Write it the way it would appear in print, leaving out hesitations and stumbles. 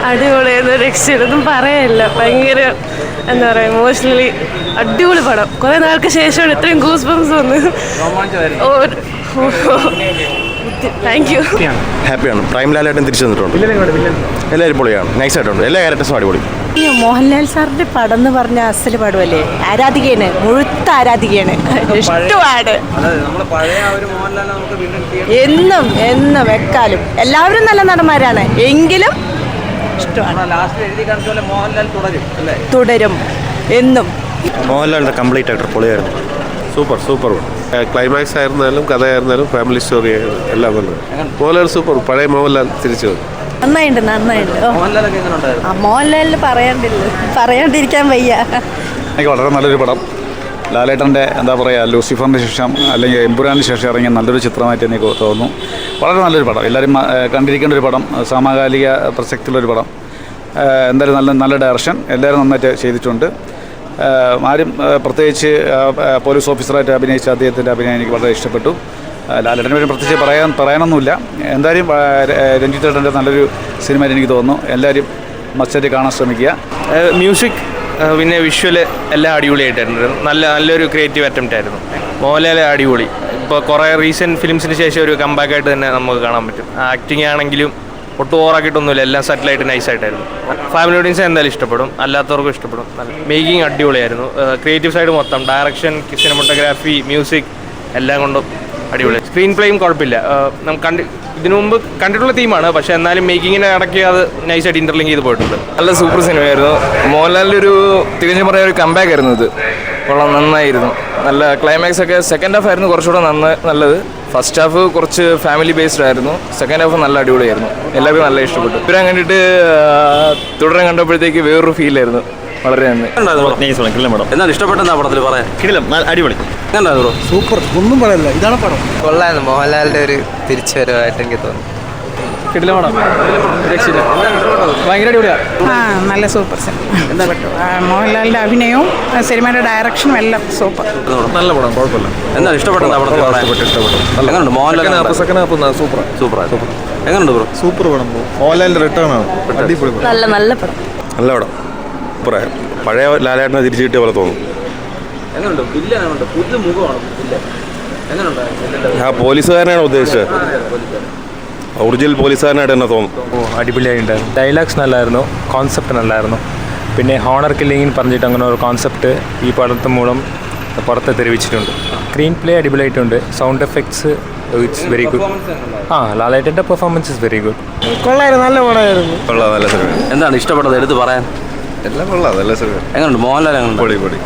അടിപൊളിയായിരുന്നു, രക്ഷയൊന്നും പറയല്ല. ഭയങ്കര എന്താ പറയുക, ഇമോഷണലി അടിപൊളി പടം. കുറെ നാൾക്ക് ശേഷമാണ് ഇത്രയും ഗൂസ് ബംസ് വന്നത്. Thank you. ഹാപ്പിയാണ്. പ്രൈം ലാലേട്ടൻ തിരിച്ചു വന്നിട്ടുണ്ട്. എല്ലാവരും പൊളിയാണ്, നൈസായിട്ടുണ്ട്. എല്ലാ ക്യാരക്ടേഴ്സും അടിപൊളി. മോഹൻലാൽ സാറിന്റെ പടം എന്ന് പറഞ്ഞ അസല് പടമല്ലേ, ആരാധികയാണ്, മുഴുത്ത ആരാധികയാണ്, ഇഷ്ടമാണ്. എന്നും എന്നും എക്കാലും എല്ലാവരും നല്ല നടന്മാരാണ്, എങ്കിലും ഇഷ്ടമാണ്. തുടരും എന്നും. മോഹൻലാലിന്റെ കംപ്ലീറ്റ് ആയിട്ട് പൊളിയായിരുന്നു. Super super. ക്ലൈമാക്സ് ആയിരുന്നാലും കഥയായിരുന്നാലും ഫാമിലി സ്റ്റോറി എല്ലാം നല്ലത്. മോഹൻലാൽ സൂപ്പർ. പഴയ മോഹൻലാൽ തിരിച്ചു വന്നു. നന്നായിട്ടുണ്ട്. മോഹൻലാലിന് പറയാണ്ടിരിക്കാൻ വയ്യ. എനിക്ക് വളരെ നല്ലൊരു പടം. ലാലേട്ടൻ്റെ എന്താ പറയുക, ലൂസിഫറിന് ശേഷം അല്ലെങ്കിൽ എമ്പുരാന് ശേഷം ഇറങ്ങിയ നല്ലൊരു ചിത്രമായിട്ട് എനിക്ക് തോന്നുന്നു. വളരെ നല്ലൊരു പടം, എല്ലാവരും കണ്ടിരിക്കേണ്ട ഒരു പടം, സമകാലിക പ്രസക്തിയുള്ളൊരു പടം. എന്തായാലും നല്ല ഡയറക്ഷൻ, എല്ലാവരും നന്നായിട്ട് ചെയ്തിട്ടുണ്ട്. ആരും പ്രത്യേകിച്ച് പോലീസ് ഓഫീസറായിട്ട് അഭിനയിച്ച അദ്ദേഹത്തിൻ്റെ അഭിനയം എനിക്ക് വളരെ ഇഷ്ടപ്പെട്ടു. ലാലേട്ടനെ പറ്റി പ്രത്യേകിച്ച് പറയാനൊന്നുമില്ല. എന്തായാലും രഞ്ജിത്ത് ഏട്ടൻ്റെ നല്ലൊരു സിനിമയായിട്ട് എനിക്ക് തോന്നുന്നു. എല്ലാവരും മസ്റ്റായിട്ട് കാണാൻ ശ്രമിക്കുക. മ്യൂസിക് പിന്നെ വിഷ്വൽ എല്ലാം അടിപൊളിയായിട്ടായിരുന്നു. നല്ലൊരു ക്രിയേറ്റീവ് അറ്റംപ്റ്റ് ആയിരുന്നു. മോഹൻലാൽ അടിപൊളി. ഇപ്പോൾ കുറേ റീസെൻറ്റ് ഫിലിംസിന് ശേഷം ഒരു കംബാക്കായിട്ട് തന്നെ നമുക്ക് കാണാൻ പറ്റും. ആക്ടിങ് ആണെങ്കിലും ഒട്ടും ഓവറാക്കിയിട്ടൊന്നുമില്ല, എല്ലാം സെറ്റിലായിട്ട് നൈസായിട്ടായിരുന്നു. ഫാമിലി ഓഡിയൻസ് എന്തായാലും ഇഷ്ടപ്പെടും, അല്ലാത്തവർക്കും ഇഷ്ടപ്പെടും. മേക്കിംഗ് അടിപൊളിയായിരുന്നു. ക്രിയേറ്റീവ് സൈഡ് മൊത്തം, ഡയറക്ഷൻ, സിനിമോട്ടോഗ്രാഫി, മ്യൂസിക് എല്ലാം കൊണ്ടും അടിപൊളി. സ്ക്രീൻ പ്ലേയും കുഴപ്പമില്ല. നമുക്ക് ഇതിനു മുമ്പ് കണ്ടിട്ടുള്ള തീമാണ്, പക്ഷേ എന്നാലും മേക്കിങ്ങിനെ ഇടയ്ക്ക് അത് നൈസായിട്ട് ഇൻ്റർലിങ്ക് ചെയ്ത് പോയിട്ടുണ്ട്. നല്ല സൂപ്പർ സിനിമയായിരുന്നു. മോഹൻലാലിൻ്റെ ഒരു തികഞ്ഞു പറയാൻ ഒരു കംബാക്ക് ആയിരുന്നു ഇത്. കൊള്ളാം, നന്നായിരുന്നു. നല്ല ക്ലൈമാക്സ് ഒക്കെ. സെക്കൻഡ് ഹാഫ് ആയിരുന്നു കുറച്ചുകൂടെ നല്ലത്. ഫസ്റ്റ് ഹാഫ് കുറച്ച് ഫാമിലി ബേസ്ഡ് ആയിരുന്നു. സെക്കൻഡ് ഹാഫ് നല്ല അടിപൊളിയായിരുന്നു. എല്ലാവർക്കും നല്ല ഇഷ്ടപ്പെട്ടു. ഇവരെ കണ്ടിട്ട് തുടരാൻ കണ്ടപ്പോഴത്തേക്ക് വേറൊരു ഫീലായിരുന്നു. വളരെ നന്ദി. എന്നാൽ ഇഷ്ടപ്പെട്ടെന്താ പടത്തിൽ പറയാൻ? അടിപൊളി. സൂപ്പർ, ഒന്നും പറയല്ല, ഇതാണ് പടം. കൊള്ളായിരുന്നു. മോഹൻലാലിന്റെ ഒരു തിരിച്ചുവരവായിട്ട് എനിക്ക് തോന്നി. ഭയങ്കര അടിപൊളിയാണ്. നല്ല സൂപ്പർ സിനിമ. മോഹൻലാലിന്റെ അഭിനയവും സിനിമയുടെ ഡയറക്ഷനും എല്ലാം സൂപ്പർ. നല്ല പടം, കുഴപ്പമില്ല. എന്നാൽ ഇഷ്ടപ്പെട്ടെന്താ പടത്തിൽ പറയാൻ? എങ്ങനെയുണ്ട് മോഹൻലാൽ? സൂപ്പർ. എങ്ങനെയുണ്ട് ബ്രോ? സൂപ്പർ പടം. മോഹൻലാലിന്റെ റിട്ടേൺ ആണ്, അടിപൊളി പടം. നല്ല പടം. നല്ല പടം. പറയാം, പഴയ ലാലേട്ടനെ തിരിച്ചു കിട്ടിയ പോലെ തോന്നും. ആ പോലീസുകാരനാണ് ഉദ്ദേശിച്ചത്, ഒറിജിനൽ പോലീസുകാരനായിട്ട് തന്നെ തോന്നും. അടിപൊളിയായിട്ടുണ്ടായിരുന്നു. ഡയലോഗ്സ് നല്ലായിരുന്നു, കോൺസെപ്റ്റ് നല്ലായിരുന്നു. പിന്നെ ഹോണർ കില്ലിങ്ങിന് പറഞ്ഞിട്ട് അങ്ങനെ ഒരു കോൺസെപ്റ്റ് ഈ പടത്ത് മൂലം പുറത്ത് തെളിയിച്ചിട്ടുണ്ട്. സ്ക്രീൻ പ്ലേ അടിപൊളിയായിട്ടുണ്ട്. Sound effects it's very good. ലാലേട്ടൻ്റെ പെർഫോമൻസ് ഇസ് വെരി ഗുഡ്. കൊള്ളായിരുന്നു, നല്ല പടമായിരുന്നു. കൊള്ളാം, നല്ല സിനിമ. എന്താണ് ഇഷ്ടപ്പെട്ടത് എടുത്ത് പറയാൻ? എല്ലാം കൊള്ളാം, നല്ല സിനിമ. എങ്ങനെയുണ്ട് മോഹൻലാൽ? എങ്ങനെയുണ്ട്? പൊളി.